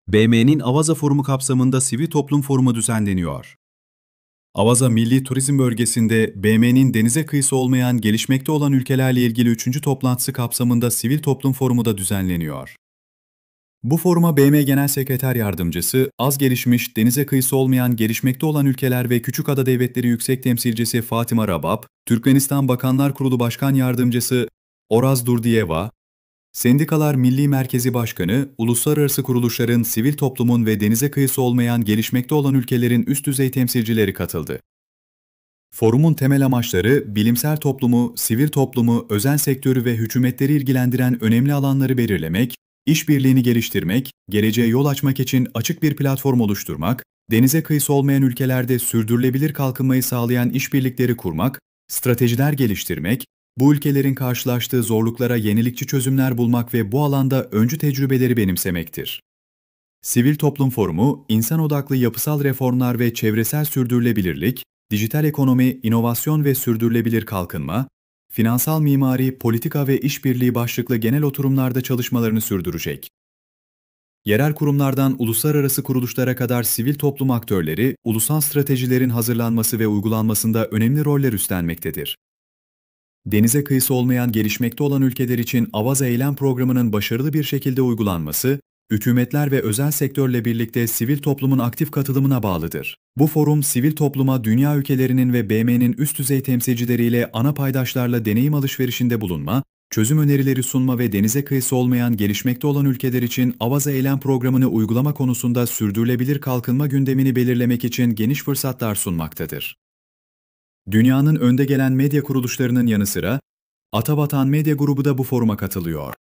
BM'nin Avaza Forumu kapsamında Sivil Toplum Forumu düzenleniyor. Avaza Milli Turizm Bölgesi'nde BM'nin denize kıyısı olmayan gelişmekte olan ülkelerle ilgili 3. toplantısı kapsamında Sivil Toplum Forumu da düzenleniyor. Bu foruma BM Genel Sekreter Yardımcısı, az gelişmiş, denize kıyısı olmayan gelişmekte olan ülkeler ve Küçükada Devletleri Yüksek Temsilcisi Fatima Rabab, Türkmenistan Bakanlar Kurulu Başkan Yardımcısı Oraz Durdiyeva, Sendikalar Milli Merkezi Başkanı, uluslararası kuruluşların, sivil toplumun ve denize kıyısı olmayan gelişmekte olan ülkelerin üst düzey temsilcileri katıldı. Forumun temel amaçları, bilimsel toplumu, sivil toplumu, özel sektörü ve hükümetleri ilgilendiren önemli alanları belirlemek, işbirliğini geliştirmek, geleceğe yol açmak için açık bir platform oluşturmak, denize kıyısı olmayan ülkelerde sürdürülebilir kalkınmayı sağlayan işbirlikleri kurmak, stratejiler geliştirmek, bu ülkelerin karşılaştığı zorluklara yenilikçi çözümler bulmak ve bu alanda öncü tecrübeleri benimsemektir. Sivil Toplum Forumu, insan odaklı yapısal reformlar ve çevresel sürdürülebilirlik, dijital ekonomi, inovasyon ve sürdürülebilir kalkınma, finansal mimari, politika ve işbirliği başlıklı genel oturumlarda çalışmalarını sürdürecek. Yerel kurumlardan uluslararası kuruluşlara kadar sivil toplum aktörleri, ulusal stratejilerin hazırlanması ve uygulanmasında önemli roller üstlenmektedir. Denize kıyısı olmayan gelişmekte olan ülkeler için Avaza Eylem Programı'nın başarılı bir şekilde uygulanması, hükümetler ve özel sektörle birlikte sivil toplumun aktif katılımına bağlıdır. Bu forum, sivil topluma dünya ülkelerinin ve BM'nin üst düzey temsilcileriyle ana paydaşlarla deneyim alışverişinde bulunma, çözüm önerileri sunma ve denize kıyısı olmayan gelişmekte olan ülkeler için Avaza Eylem Programı'nı uygulama konusunda sürdürülebilir kalkınma gündemini belirlemek için geniş fırsatlar sunmaktadır. Dünyanın önde gelen medya kuruluşlarının yanı sıra, Atavatan Medya Grubu da bu foruma katılıyor.